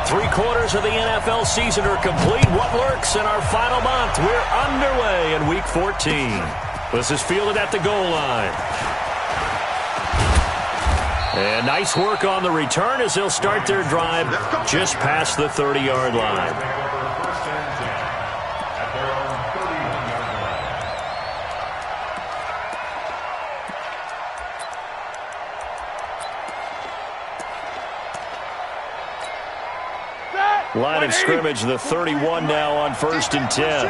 3/4 of the NFL season are complete. What lurks in our final month? We're underway in Week 14. This is fielded at the goal line. And nice work on the return as they'll start their drive just past the 30-yard line. Line of scrimmage, the 31 now on 1st and 10.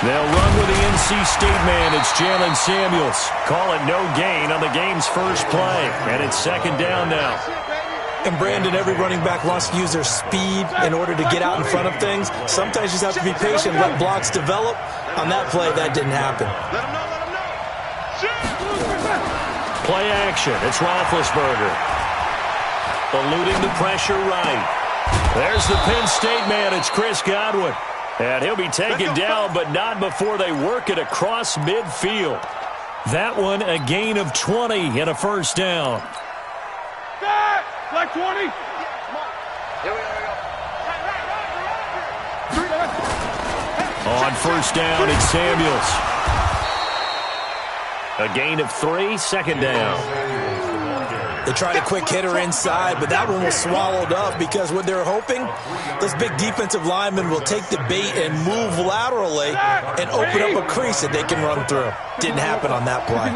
They'll run with the NC State man. It's Jalen Samuels. Call it no gain on the game's first play. And it's 2nd down now. And Brandon, every running back wants to use their speed in order to get out in front of things. Sometimes you just have to be patient, let blocks develop. On that play, that didn't happen. Play action. It's Roethlisberger. Eluding the pressure right. There's the Penn State man. It's Chris Godwin. And he'll be taken down, but not before they work it across midfield. That one, a gain of 20 and a 1st down. Like 20. On 1st down, it's Samuels. A gain of 3, 2nd down. They tried a quick hitter inside, but that one was swallowed up because what they're hoping, those big defensive linemen will take the bait and move laterally and open up a crease that they can run through. Didn't happen on that play.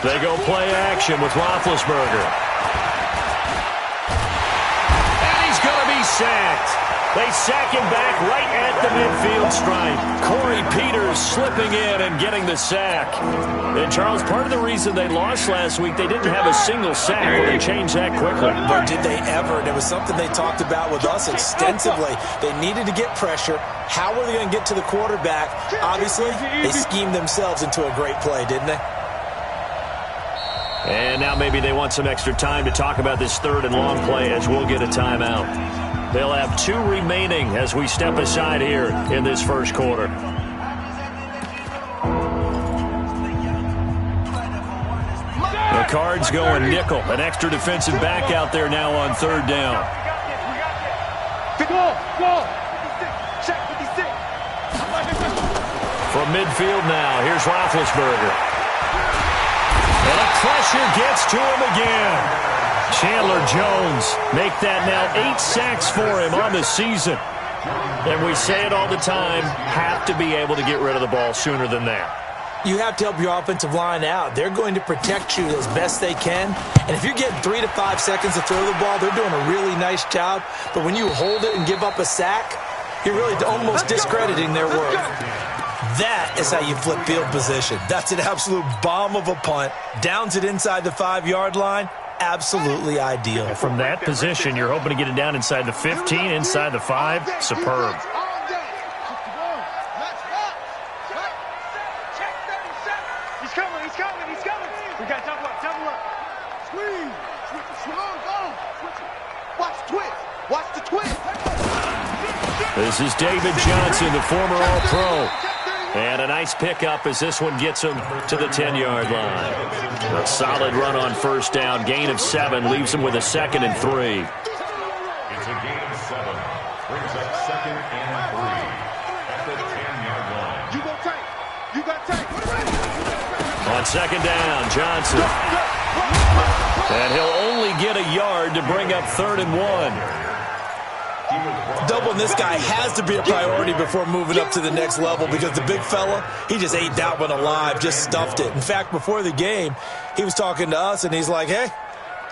They go play action with Roethlisberger. And he's going to be sacked. They sack him back right at the midfield stripe. Corey Peters slipping in and getting the sack. And, Charles, part of the reason they lost last week, they didn't have a single sack. Well, they changed that quickly. But did they ever? There was something they talked about with us extensively. They needed to get pressure. How were they going to get to the quarterback? Obviously, they schemed themselves into a great play, didn't they? And now maybe they want some extra time to talk about this 3rd and long play as we'll get a timeout. They'll have 2 remaining as we step aside here in this 1st quarter. The Cards going nickel. An extra defensive back out there now on 3rd down. From midfield now, here's Roethlisberger. And the pressure gets to him again. Chandler Jones make that now 8 sacks for him on the season. And we say it all the time, have to be able to get rid of the ball sooner than that. You have to help your offensive line out. They're going to protect you as best they can. And if you're getting 3 to 5 seconds to throw the ball, they're doing a really nice job. But when you hold it and give up a sack, you're really almost discrediting their work. That is how you flip field position. That's an absolute bomb of a punt. Downs it inside the 5-yard line. Absolutely ideal. From that position, you're hoping to get it down inside the 15, inside the 5. Superb. He's coming. We got to double up. Squeeze. Watch the twist. This is David Johnson, the former All-Pro. And a nice pickup as this one gets him to the 10-yard line. A solid run on 1st down. Gain of 7 leaves him with a 2nd and 3. It's a gain of 7. Brings up 2nd and 3 at the 10-yard line. You got tape. On 2nd down, Johnson. And he'll only get a yard to bring up 3rd and 1. Doubling this guy has to be a priority before moving up to the next level because the big fella, he just ate that one alive, just stuffed it. In fact, before the game, he was talking to us, and he's like, hey,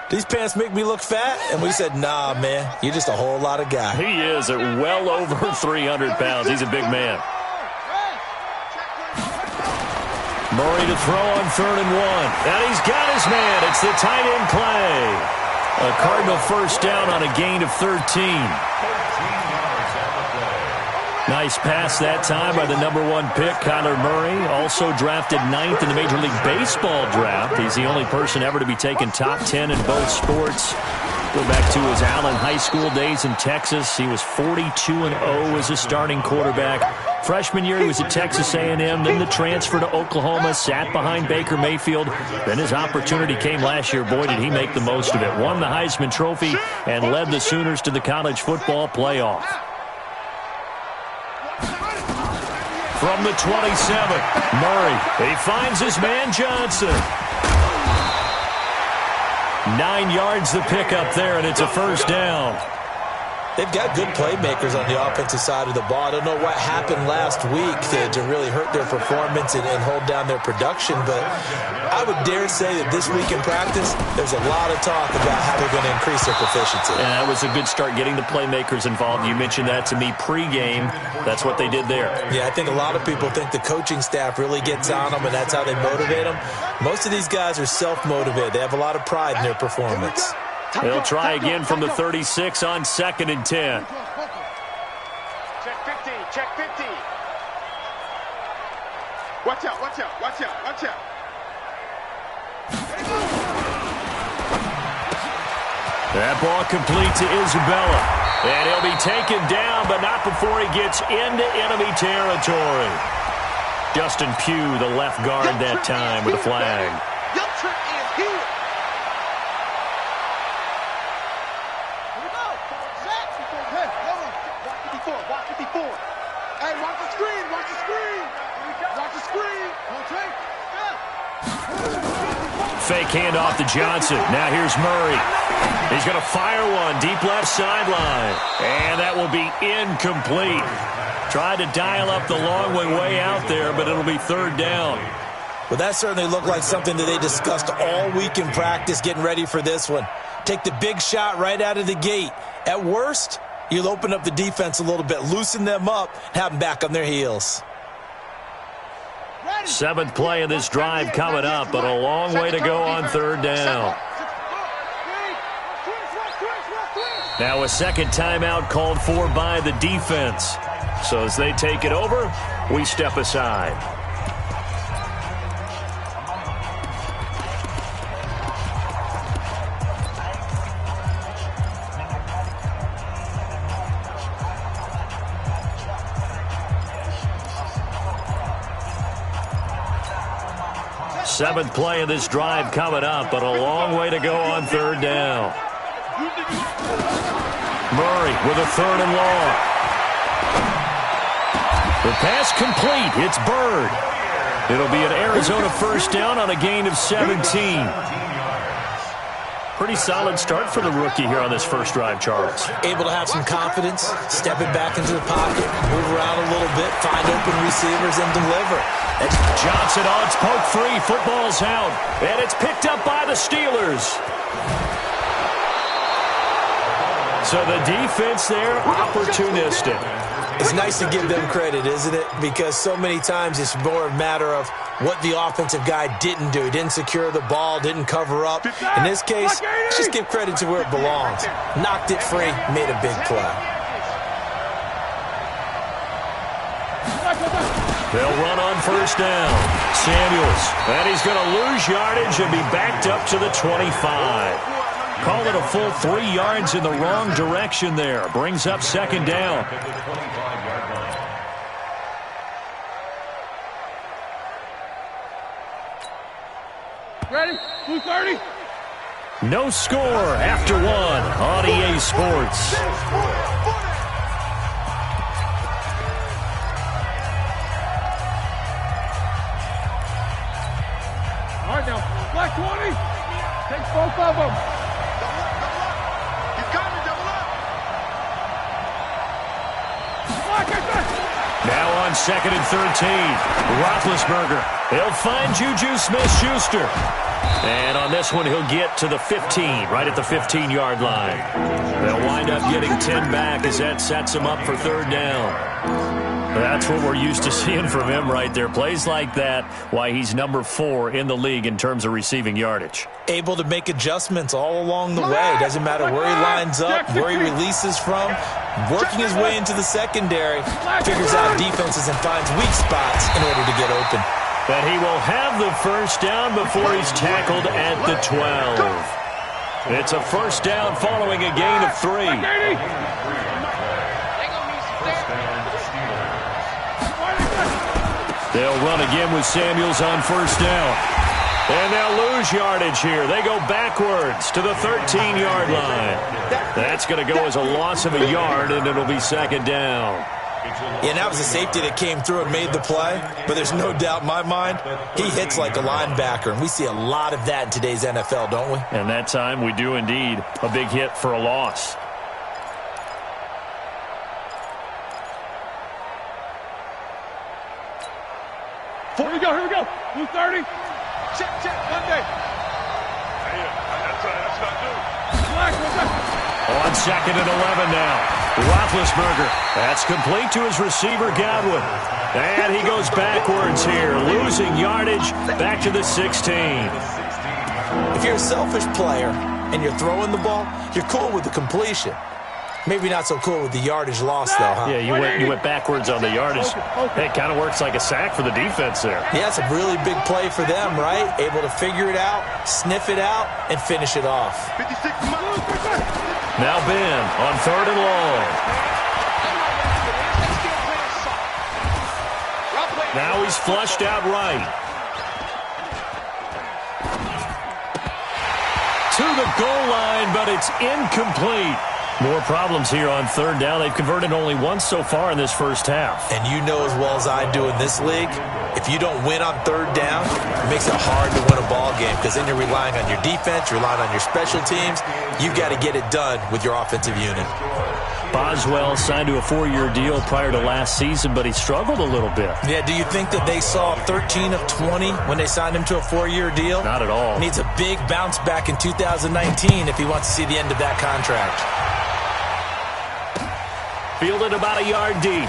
these pants make me look fat? And we said, nah, man, you're just a whole lot of guy. He is at well over 300 pounds. He's a big man. Murray to throw on 3rd and 1. And he's got his man. It's the tight end play. A Cardinal 1st down on a gain of 13. Nice pass that time by the number 1 pick, Kyler Murray. Also drafted 9th in the Major League Baseball draft. He's the only person ever to be taken top 10 in both sports. Go back to his Allen High School days in Texas. He was 42-0 as a starting quarterback. Freshman year, he was at Texas A&M, then the transfer to Oklahoma, sat behind Baker Mayfield. Then his opportunity came last year. Boy, did he make the most of it. Won the Heisman Trophy and led the Sooners to the college football playoff. From the 27, Murray. He finds his man Johnson. 9 yards the pickup there, and it's a first down. They've got good playmakers on the offensive side of the ball. I don't know what happened last week to really hurt their performance and hold down their production, but I would dare say that this week in practice, there's a lot of talk about how they're going to increase their proficiency. And that was a good start, getting the playmakers involved. You mentioned that to me pregame. That's what they did there. Yeah, I think a lot of people think the coaching staff really gets on them, and that's how they motivate them. Most of these guys are self-motivated. They have a lot of pride in their performance. They'll try again from the 36 on 2nd and 10. Check 50, check 50. Watch out, watch out, watch out, watch out. That ball complete to Isabella. And he'll be taken down, but not before he gets into enemy territory. Justin Pugh, the left guard that time, with a flag. Your trick is here. Watch 54. Hey, watch the screen, watch the screen. Watch the screen. Okay. Fake handoff to Johnson. Now here's Murray. He's going to fire one deep left sideline. And that will be incomplete. Tried to dial up the long way out there, but it'll be 3rd down. Well, that certainly looked like something that they discussed all week in practice, getting ready for this one. Take the big shot right out of the gate. At worst, you'll open up the defense a little bit, loosen them up, have them back on their heels. 7th play of this drive coming up, but a long way to go on 3rd down. Now a second timeout called for by the defense. So as they take it over, we step aside. Seventh play of this drive coming up, but a long way to go on 3rd down. Murray with a 3rd and long. The pass complete. It's Bird. It'll be an Arizona first down on a gain of 17. Pretty solid start for the rookie here on this first drive, Charles. Able to have some confidence, stepping back into the pocket, move around a little bit, find open receivers, and deliver. It's Johnson on, it's poke free, football's out, and it's picked up by the Steelers. So the defense there, opportunistic. It's nice to give them credit, isn't it? Because so many times it's more a matter of what the offensive guy didn't do. He didn't secure the ball, didn't cover up. In this case, just give credit to where it belongs. Knocked it free, made a big play. They'll run on first down. Samuels, and he's going to lose yardage and be backed up to the 25. Call it a full 3 yards in the wrong direction there. Brings up 2nd down. Ready? 2:30. No score after 1 on EA Sports. All right, now, black 20. Take both of them. He's coming, double up. Now on 2nd and 13. Roethlisberger. He'll find Juju Smith-Schuster. And on this one, he'll get to the 15, right at the 15-yard line. They'll wind up getting 10 back as that sets him up for 3rd down. That's what we're used to seeing from him right there. Plays like that, why he's number 4 in the league in terms of receiving yardage. Able to make adjustments all along the way. Doesn't matter where he lines up, where he releases from. Working his way into the secondary, figures out defenses and finds weak spots in order to get open. But he will have the first down before he's tackled at the 12. It's a first down following a gain of 3. They'll run again with Samuels on first down. And they'll lose yardage here. They go backwards to the 13-yard line. That's going to go as a loss of a yard, and it'll be second down. Yeah, and that was a safety that came through and made the play, but there's no doubt in my mind he hits like a linebacker, and we see a lot of that in today's NFL, don't we? And that time we do indeed. A big hit for a loss. Here we go. Blue 30. Check, Monday. That's not good. Black, what's that? On second and 11 now. Roethlisberger. That's complete to his receiver, Godwin. And he goes backwards here, losing yardage back to the 16. If you're a selfish player and you're throwing the ball, you're cool with the completion. Maybe not so cool with the yardage loss, though, huh? Yeah, you went backwards on the yardage. It kind of works like a sack for the defense there. Yeah, it's a really big play for them, right? Able to figure it out, sniff it out, and finish it off. 56 Now Ben on third and long. Now he's flushed out right. To the goal line, but it's incomplete. More problems here on third down. They've converted only once so far in this first half. And you know as well as I do in this league, if you don't win on third down, it makes it hard to win a ball game because then you're relying on your defense, you're relying on your special teams. You've got to get it done with your offensive unit. Boswell signed to a 4-year deal prior to last season, but he struggled a little bit. Yeah, do you think that they saw 13 of 20 when they signed him to a 4-year deal? Not at all. Needs a big bounce back in 2019 if he wants to see the end of that contract. Fielded about a yard deep.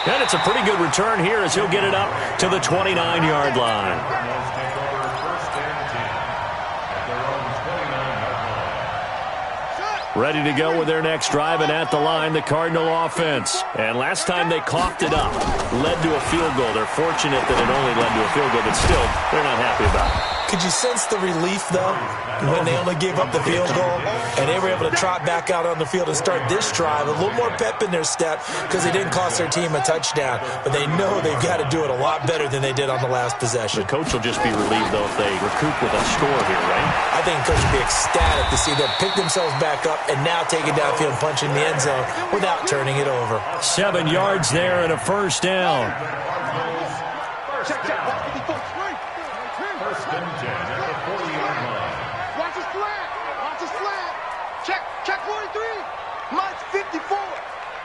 And it's a pretty good return here as he'll get it up to the 29-yard line. Ready to go with their next drive, and at the line, the Cardinal offense. And last time they coughed it up, led to a field goal. They're fortunate that it only led to a field goal, but still, they're not happy about it. Could you sense the relief, though, when they only gave up the field goal and they were able to trot back out on the field and start this drive? A little more pep in their step because they didn't cost their team a touchdown, but they know they've got to do it a lot better than they did on the last possession. The coach will just be relieved, though, if they recoup with a score here, right? I think the coach will be ecstatic to see them pick themselves back up and now take it downfield and punch in the end zone without turning it over. 7 yards there and a first down. Check. First and 10 at the 40-yard line. Watch his flat. Check 43. Mike's 54.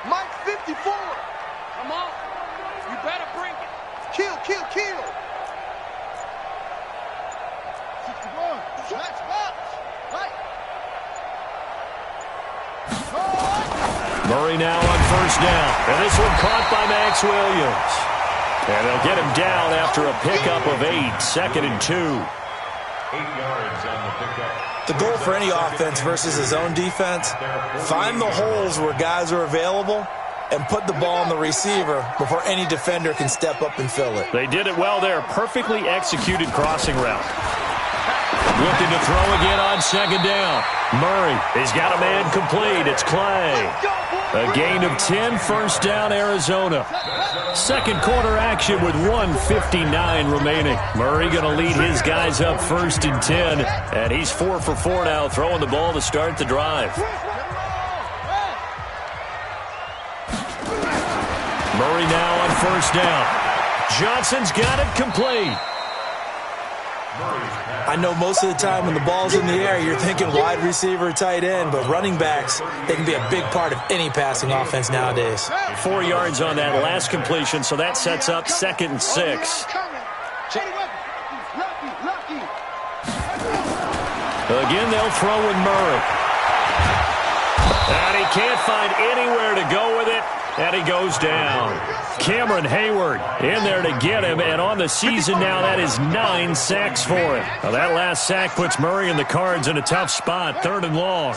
Mike's 54. Come on. You better bring it. Kill. 61. Let's box. Right. Murray now on first down. And this one caught by Max Williams. And they'll get him down after a pickup of 8, 2nd and 2. 8 yards on the pickup. The goal for any offense versus his own defense, find the holes where guys are available and put the ball on the receiver before any defender can step up and fill it. They did it well there. Perfectly executed crossing route. Looking to throw again on second down. Murray, he's got a man complete. It's Clay. A gain of 10, first down, Arizona. Second quarter action with 1:59 remaining. Murray going to lead his guys up first and 10, and he's 4 for 4 now, throwing the ball to start the drive. Murray now on first down. Johnson's got it complete. I know most of the time when the ball's in the air, you're thinking wide receiver, tight end, but running backs, they can be a big part of any passing offense nowadays. 4 yards on that last completion, so that sets up 2nd and 6. Again, they'll throw with Murray. And he can't find anywhere to go with it, and he goes down. Cameron Hayward in there to get him, and on the season now, that is 9 sacks for him. Now, that last sack puts Murray and the Cards in a tough spot, 3rd and long.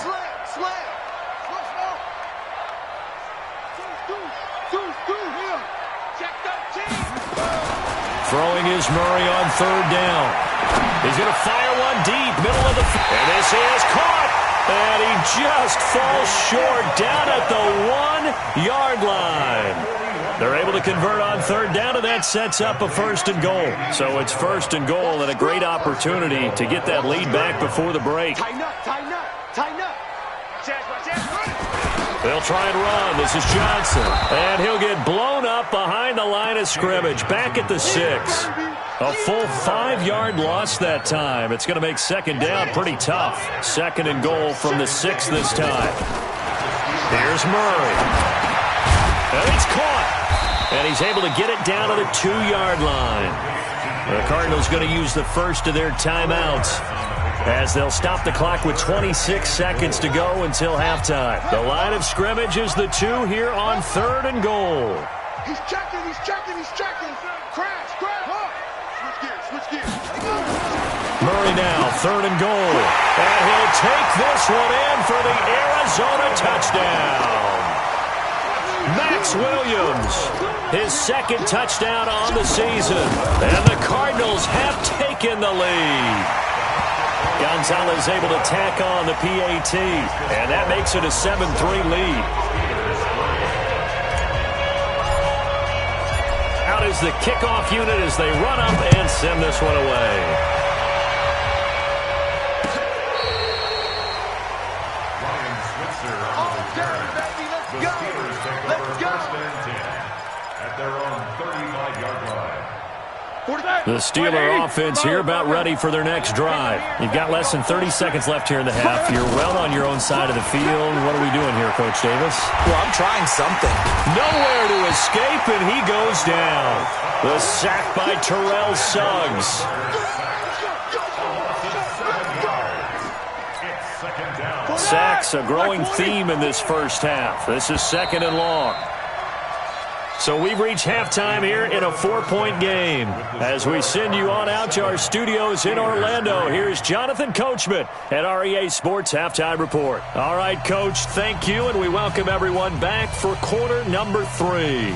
Throwing is Murray on 3rd down. He's going to fire one deep, middle of the field. And this is caught. And he just falls short down at the 1-yard line. They're able to convert on third down, and that sets up a 1st and goal. So it's 1st and goal and a great opportunity to get that lead back before the break. Tighten up, tighten up, tighten up. They'll try and run. This is Johnson. And he'll get blown up behind the line of scrimmage, back at the 6. A full 5-yard loss that time. It's going to make second down pretty tough. 2nd and goal from the 6 this time. Here's Murray. And it's caught. And he's able to get it down to the 2-yard line. The Cardinals going to use the first of their timeouts as they'll stop the clock with 26 seconds to go until halftime. The line of scrimmage is the 2 here on 3rd and goal. He's checking, he's checking, he's checking. Crash, huh? Switch gears. Murray now, 3rd and goal. And he'll take this one in for the Arizona touchdown. Max Williams, his 2nd touchdown on the season. And the Cardinals have taken the lead. Gonzalez able to tack on the PAT, and that makes it a 7-3 lead. Out is the kickoff unit as they run up and send this one away. The Steeler offense here about ready for their next drive. You've got less than 30 seconds left here in the half. You're well on your own side of the field. What are we doing here, Coach Davis? Well, I'm trying something. Nowhere to escape, and he goes down. The sack by Terrell Suggs. Sacks, a growing theme in this first half. This is 2nd and long. So we've reached halftime here in a 4-point game. As we send you on out to our studios in Orlando, here's Jonathan Coachman at REA Sports Halftime Report. All right, Coach, thank you, and we welcome everyone back for quarter number 3.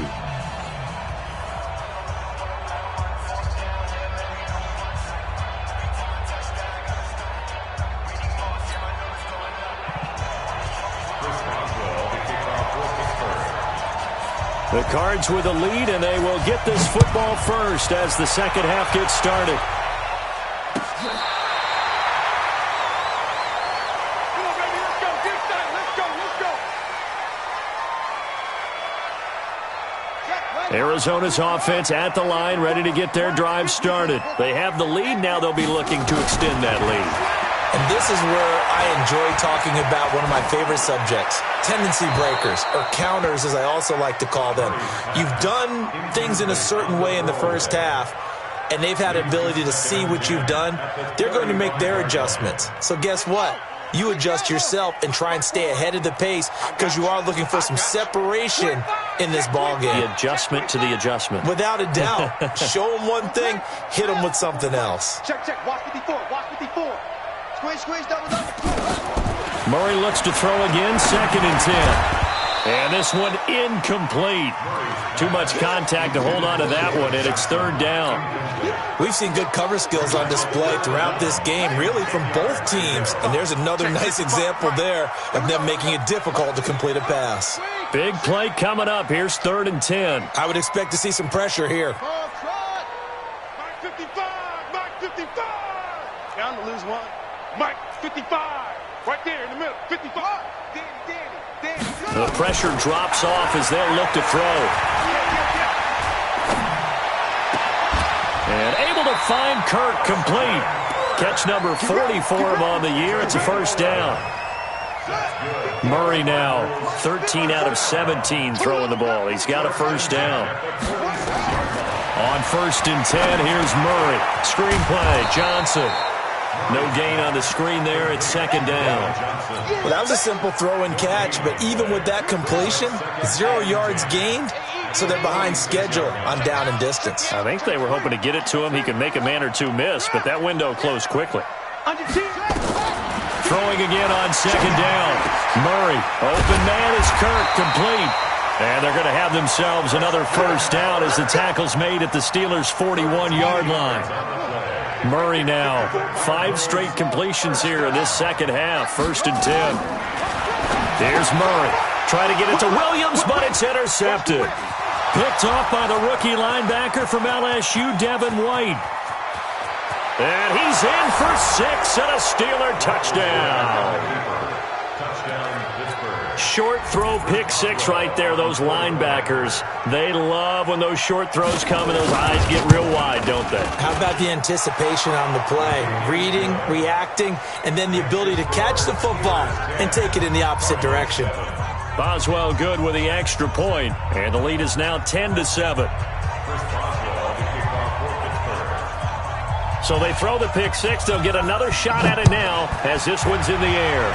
The Cards with a lead, and they will get this football first as the second half gets started. Come on, baby, let's go. Get excited. Let's go. Arizona's offense at the line, ready to get their drive started. They have the lead. Now they'll be looking to extend that lead. And this is where I enjoy talking about one of my favorite subjects, tendency breakers, or counters as I also like to call them. You've done things in a certain way in the first half, and they've had the ability to see what you've done. They're going to make their adjustments. So guess what? You adjust yourself and try and stay ahead of the pace because you are looking for some separation in this ball game. The adjustment to the adjustment. Without a doubt. Show them one thing, hit them with something else. Check. Watch 54. Squeeze, double. Murray looks to throw again, 2nd and 10. And this one incomplete. Too much contact to hold on to that one, and it's 3rd down. We've seen good cover skills on display throughout this game, really from both teams. And there's another nice example there of them making it difficult to complete a pass. Big play coming up. Here's 3rd and 10. I would expect to see some pressure here. Mike 55. Down to lose one. Mike 55. Right there in the middle. 55. Danny. The pressure drops off as they'll look to throw. And able to find Kirk complete. Catch number 40 for him on the year. It's a 1st down. Murray now 13 out of 17 throwing the ball. He's got a 1st down. On 1st and 10, here's Murray. Screen play, Johnson. No gain on the screen there. It's 2nd down. Well, that was a simple throw and catch, but even with that completion, 0 yards gained, so they're behind schedule on down and distance. I think they were hoping to get it to him. He could make a man or two miss, but that window closed quickly. Throwing again on 2nd down. Murray, open man is Kirk, complete. And they're going to have themselves another 1st down as the tackle's made at the Steelers' 41-yard line. Murray now, 5 straight completions here in this second half. 1st and 10. Here's Murray. Trying to get it to Williams, but it's intercepted. Picked off by the rookie linebacker from LSU, Devin White. And he's in for 6 and a Steeler touchdown. Short throw pick 6 right there. Those linebackers, they love when those short throws come and those eyes get real wide, don't they? How about the anticipation on the play? Reading, reacting, and then the ability to catch the football and take it in the opposite direction. Boswell good with the extra point, and the lead is now 10-7. So they throw the pick 6. They'll get another shot at it now as this one's in the air.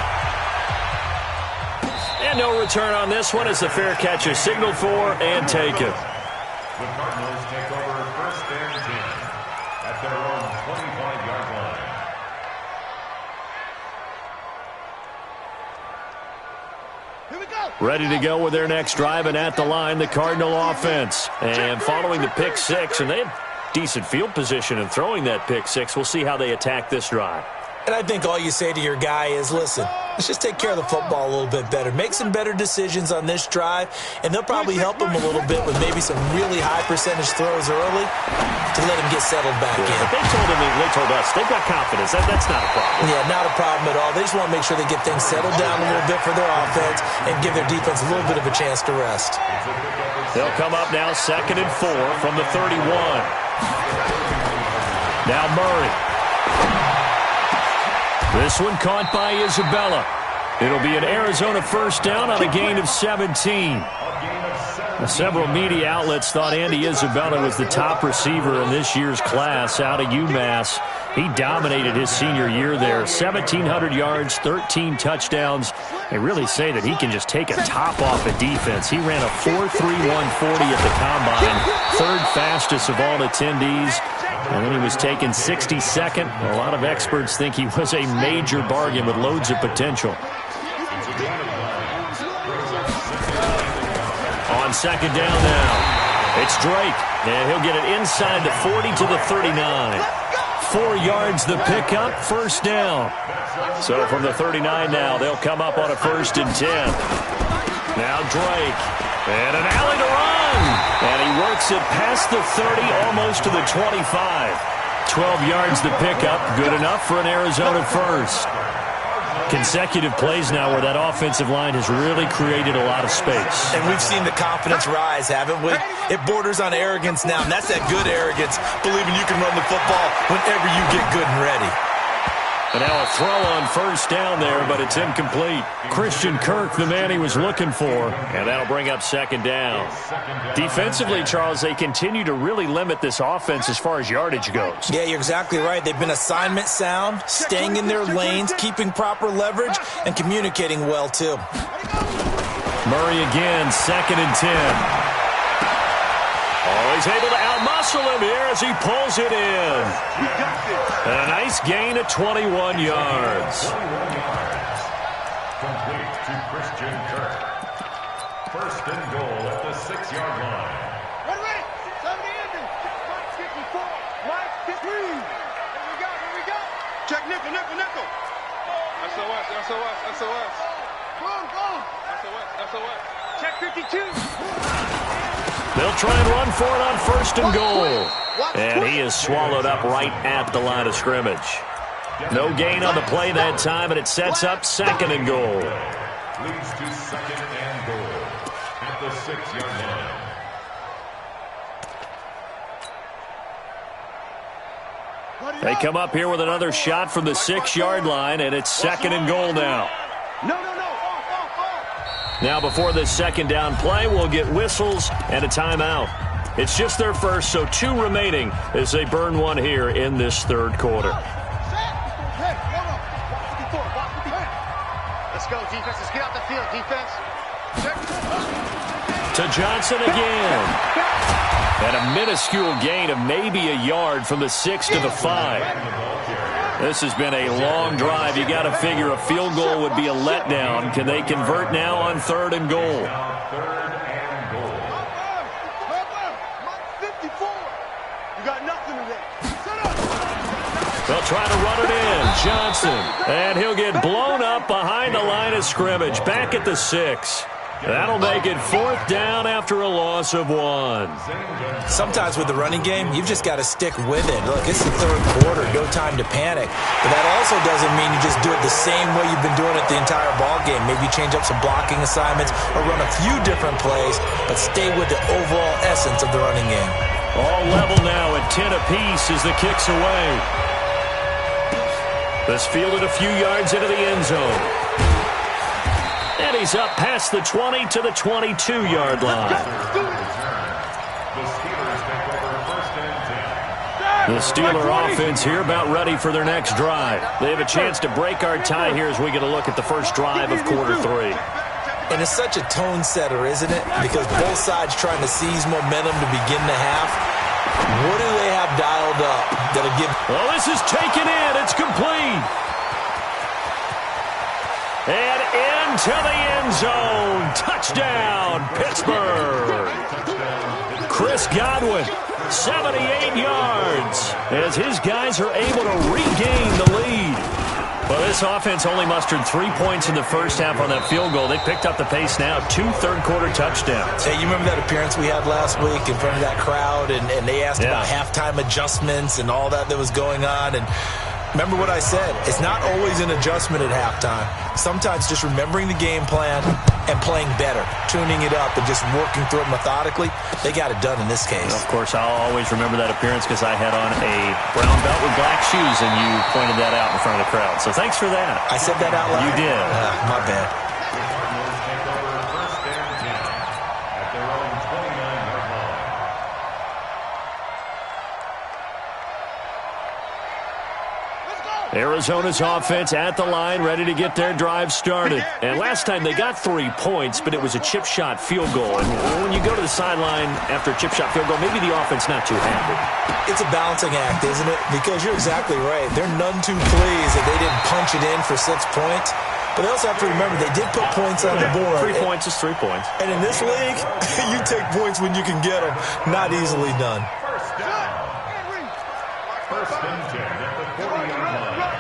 And no return on this one as the fair catch is signaled for and taken. The Cardinals take over 1st and 10 at their own 25-yard line. Here we go. Ready to go with their next drive, and at the line, the Cardinal offense. And following the pick 6, and they have decent field position in throwing that pick 6. We'll see how they attack this drive. And I think all you say to your guy is, listen, let's just take care of the football a little bit better. Make some better decisions on this drive, and they'll probably help him a little bit with maybe some really high percentage throws early to let him get settled back in. They told us they've got confidence. That's not a problem. Yeah, not a problem at all. They just want to make sure they get things settled down a little bit for their offense and give their defense a little bit of a chance to rest. They'll come up now 2nd and 4 from the 31. Now Murray. This one caught by Isabella. It'll be an Arizona first down on a gain of 17. Several media outlets thought Andy Isabella was the top receiver in this year's class out of UMass. He dominated his senior year there. 1,700 yards, 13 touchdowns. They really say that he can just take a top off a defense. He ran a 4.31 40 at the combine, 3rd fastest of all attendees. And then he was taken 62nd. A lot of experts think he was a major bargain with loads of potential. On 2nd down now, it's Drake. And he'll get it inside the 40 to the 39. 4 yards the pickup, 1st down. So from the 39 now, they'll come up on a 1st and 10. Now Drake. And an alley to run. And he works it past the 30, almost to the 25. 12 yards the pickup, good enough for an Arizona first. Consecutive plays now where that offensive line has really created a lot of space. And we've seen the confidence rise, haven't we? It borders on arrogance now, and that's that good arrogance, believing you can run the football whenever you get good and ready. And now a throw on 1st down there, but it's incomplete. Christian Kirk, the man he was looking for, and that'll bring up 2nd down. Defensively, Charles, they continue to really limit this offense as far as yardage goes. Yeah, you're exactly right. They've been assignment sound, staying in their lanes, keeping proper leverage, and communicating well, too. Murray again, 2nd and 10. Oh, he's able to outmuscle him here as he pulls it in. And a nice gain of 21 yards. Complete to Christian Kirk. 1st and goal at the 6-yard line. Ready. 70 ending. Mike 54. Mike 53. Here we go. Check nickel. SOS. Go. SOS. Check 52. They'll try and run for it on 1st and goal. And he is swallowed up right at the line of scrimmage. No gain on the play that time, and it sets up 2nd and goal. Leads to 2nd and goal at the 6-yard line. They come up here with another shot from the 6-yard line, and it's 2nd and goal now. No. Now before this 2nd down play, we'll get whistles and a timeout. It's just their first, so 2 remaining as they burn one here in this 3rd quarter. Let's go, defense. Let's get out the field, defense. To Johnson again. And a minuscule gain of maybe a yard from the 6 to the 5. This has been a long drive. You got to figure a field goal would be a letdown. Can they convert now on 3rd and goal? 3rd and goal. Mike 54. You got nothing in there. They'll try to run it in. Johnson. And he'll get blown up behind the line of scrimmage. Back at the 6. That'll make it 4th down after a loss of 1. Sometimes with the running game, you've just got to stick with it. Look, it's the 3rd quarter, no time to panic. But that also doesn't mean you just do it the same way you've been doing it the entire ball game. Maybe change up some blocking assignments or run a few different plays, but stay with the overall essence of the running game. All level now at 10 apiece as the kick's away. This fielded a few yards into the end zone. And he's up past the 20 to the 22-yard line. The Steeler offense here about ready for their next drive. They have a chance to break our tie here as we get a look at the first drive of quarter 3. And it's such a tone setter, isn't it? Because both sides trying to seize momentum to begin the half. What do they have dialed up that'll give... Well, this is taken in. It's complete. And into the end zone. Touchdown, Pittsburgh. Chris Godwin, 78 yards, as his guys are able to regain the lead. Well, this offense only mustered 3 points in the first half on that field goal. They picked up the pace now, 2 third-quarter touchdowns. Hey, you remember that appearance we had last week in front of that crowd, and they asked about halftime adjustments and all that was going on, and remember what I said. It's not always an adjustment at halftime. Sometimes just remembering the game plan and playing better, tuning it up and just working through it methodically. They got it done in this case. Of course, I'll always remember that appearance because I had on a brown belt with black shoes, and you pointed that out in front of the crowd. So thanks for that. I said that out loud? You did. My bad. Arizona's offense at the line, ready to get their drive started. And last time they got 3 points, but it was a chip shot field goal. And when you go to the sideline after a chip shot field goal, maybe the offense not too happy. It's a balancing act, isn't it? Because you're exactly right. They're none too pleased that they didn't punch it in for 6 points. But they also have to remember they did put points on the board. 3 points is 3 points. And in this league, you take points when you can get them. Not easily done. First and 10 at the 40-yard line.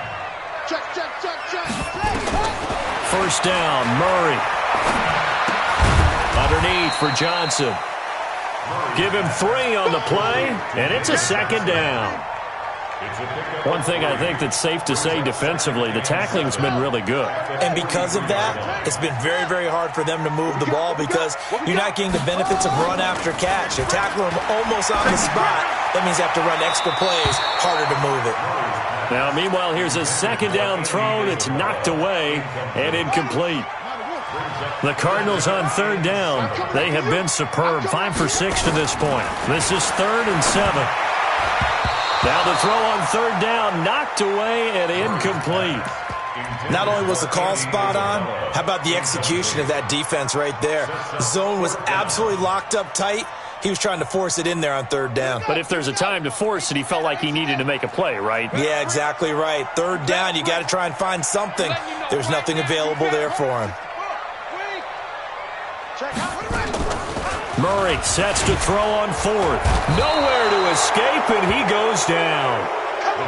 First down, Murray. Underneath for Johnson. Give him 3 on the play, and it's a 2nd down. One thing I think that's safe to say defensively, the tackling's been really good. And because of that, it's been very, very hard for them to move the ball because you're not getting the benefits of run after catch. You're tackling them almost on the spot. That means you have to run extra plays, harder to move it. Now, meanwhile, here's a 2nd down throw that's knocked away and incomplete. The Cardinals on 3rd down. They have been superb, 5 for 6 to this point. This is 3rd and 7. Now the throw on 3rd down, knocked away and incomplete. Not only was the call spot on, how about the execution of that defense right there? Zone was absolutely locked up tight. He was trying to force it in there on 3rd down. But if there's a time to force it, he felt like he needed to make a play, right? Yeah, exactly right. 3rd down, you got to try and find something. There's nothing available there for him. Murray sets to throw on 4th. Nowhere to escape, and he goes down.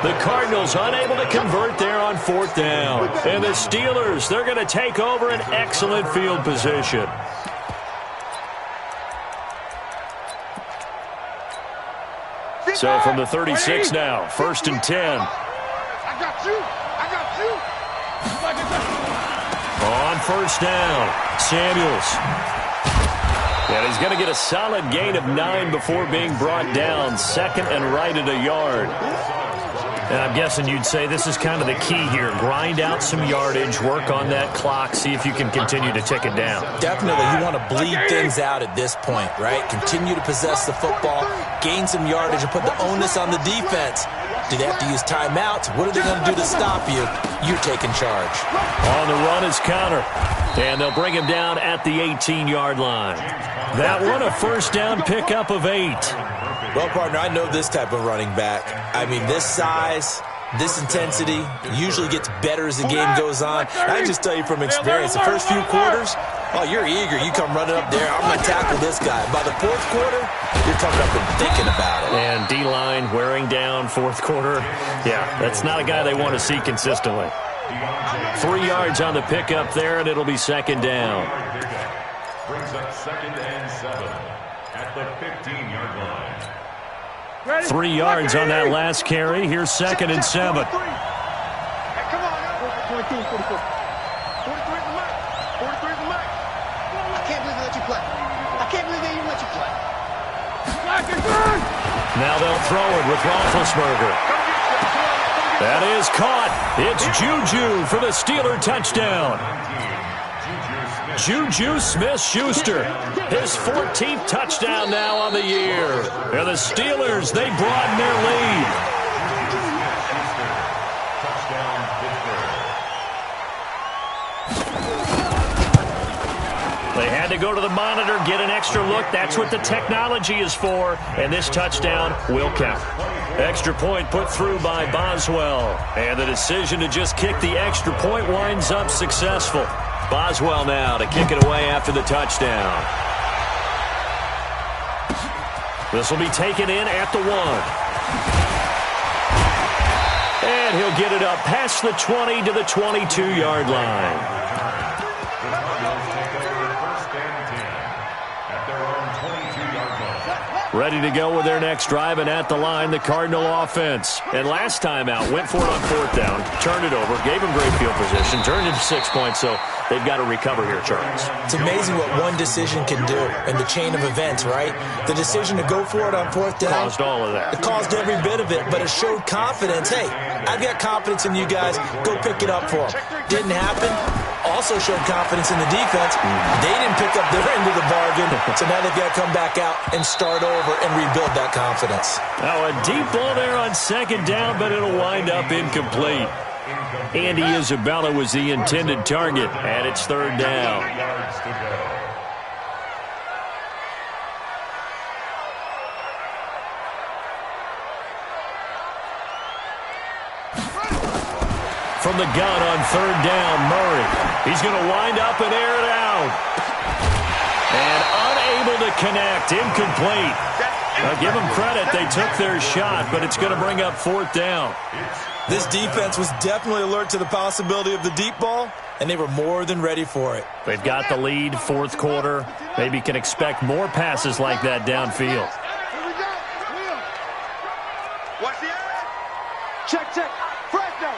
The Cardinals unable to convert there on 4th down. And the Steelers, they're going to take over an excellent field position. So from the 36 now, 1st and 10. I got you. On 1st down, Samuels. And he's going to get a solid gain of 9 before being brought down. 2nd and right at a yard. And I'm guessing you'd say this is kind of the key here. Grind out some yardage, work on that clock, see if you can continue to tick it down. Definitely. You want to bleed things out at this point, right? Continue to possess the football, gain some yardage, and put the onus on the defense. Do they have to use timeouts? What are they going to do to stop you? You're taking charge. On the run is Connor. And they'll bring him down at the 18-yard line. That one, a 1st down pickup of 8. Well, partner, I know this type of running back. I mean, this size, this intensity usually gets better as the game goes on. And I just tell you from experience, the first few quarters, oh, you're eager. You come running up there, I'm going to tackle this guy. By the 4th quarter, you're coming up and thinking about it. And D-line wearing down 4th quarter. Yeah, that's not a guy they want to see consistently. 3 yards on the pickup there, and it'll be 2nd down. brings up 2nd and 7 at the 15-yard line. 3 yards on that last carry. Here's 2nd and 7. Hey, come on, 42 and 44. 43 is the max. 43 is the max. I can't believe they let you play. I can't believe they even let you play. Now they'll throw it with Roethlisberger. That is caught. It's Juju for the Steeler touchdown. Juju Smith-Schuster, his 14th touchdown now on the year. And the Steelers, they broaden their lead. They had to go to the monitor, get an extra look. That's what the technology is for. And this touchdown will count. Extra point put through by Boswell. And the decision to just kick the extra point winds up successful. Boswell now to kick it away after the touchdown. This will be taken in at the 1. And he'll get it up past the 20 to the 22-yard line. Ready to go with their next drive, and at the line, the Cardinal offense. And last time out, went for it on 4th down, turned it over, gave them great field position, turned into 6 points, so they've got to recover here, Charles. It's amazing what one decision can do in the chain of events, right? The decision to go for it on 4th down. Caused all of that. It caused every bit of it, but it showed confidence. Hey, I've got confidence in you guys. Go pick it up for them. Didn't happen. Also showed confidence in the defense. They didn't pick up their end of the bargain, so now they've got to come back out and start over and rebuild that confidence. Now a deep ball there on 2nd down, but it'll wind up incomplete. Andy Isabella was the intended target, and it's 3rd down. From the gun on 3rd down, Murray. He's going to wind up and air it out. And unable to connect, incomplete. Now give them credit, they took their shot, but it's going to bring up 4th down. This defense was definitely alert to the possibility of the deep ball, and they were more than ready for it. They've got the lead, 4th quarter. Maybe can expect more passes like that downfield. Here we go. Watch the area. Check. Fresno.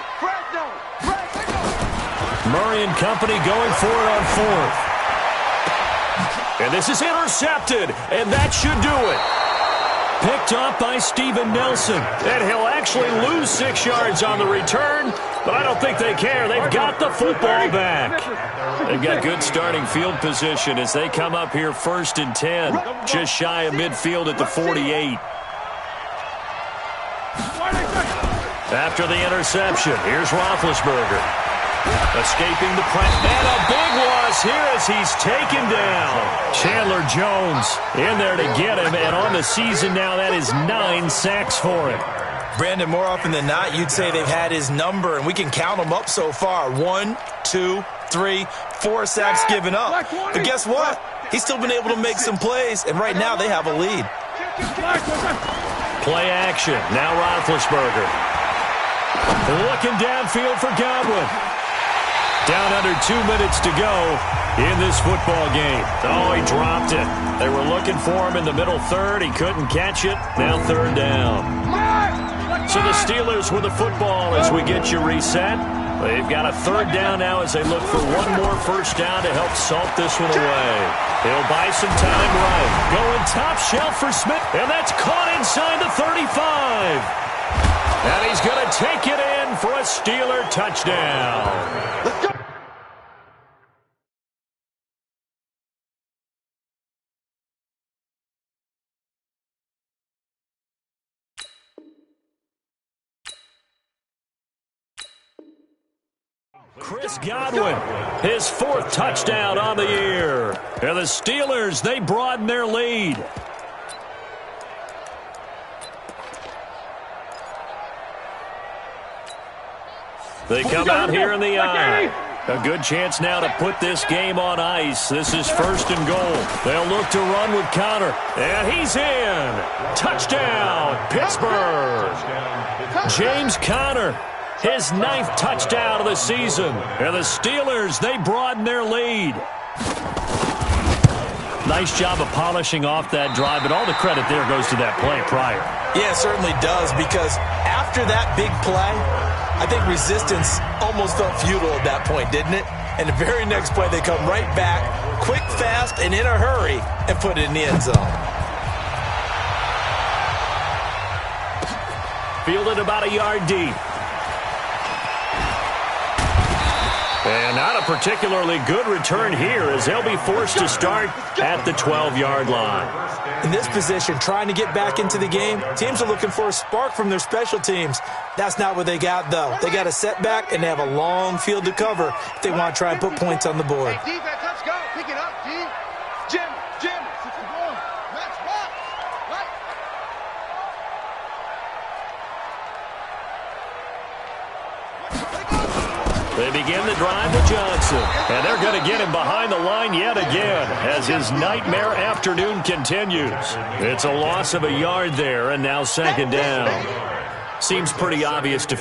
Murray and company going for it on 4th. And this is intercepted, and that should do it. Picked up by Steven Nelson. And he'll actually lose 6 yards on the return, but I don't think they care. They've got the football back. They've got good starting field position as they come up here 1st and 10, just shy of midfield at the 48. After the interception, here's Roethlisberger. Escaping the press, and a big loss here as he's taken down. Chandler Jones in there to get him, and on the season now, that is 9 sacks for him. Brandon, more often than not, you'd say they've had his number, and we can count them up so far. 1, 2, 3, 4 sacks given up. But guess what? He's still been able to make some plays, and right now they have a lead. Play action. Now Roethlisberger. Looking downfield for Godwin. Down under 2 minutes to go in this football game. Oh, he dropped it. They were looking for him in the middle 3rd. He couldn't catch it. Now 3rd down. So the Steelers with the football as we get you reset. They've got a 3rd down now as they look for one more 1st down to help salt this one away. He'll buy some time right. Going top shelf for Smith. And that's caught inside the 35. And he's going to take it in for a Steeler touchdown. Let's go. Chris Godwin, his 4th touchdown on the year. And the Steelers, they broaden their lead. They come out here in the eye. A good chance now to put this game on ice. This is 1st and goal. They'll look to run with Conner. And he's in. Touchdown, Pittsburgh. James Conner, his 9th touchdown of the season. And the Steelers, they broaden their lead. Nice job of polishing off that drive, but all the credit there goes to that play prior. Yeah, it certainly does, because after that big play, I think resistance almost felt futile at that point, didn't it? And the very next play, they come right back, quick, fast, and in a hurry, and put it in the end zone. Fielded about a yard deep. And not a particularly good return here, as they'll be forced to start at the 12-yard line. In this position, trying to get back into the game, teams are looking for a spark from their special teams. That's not what they got, though. They got a setback, and they have a long field to cover if they want to try and put points on the board. Hey, defense, let's go. Pick it up, D. Jim, 61. Let's rock. Right. They begin the drive with Johnson, and they're going to get him behind the line yet again as his nightmare afternoon continues. It's a loss of a yard there, and now second down. Seems pretty obvious to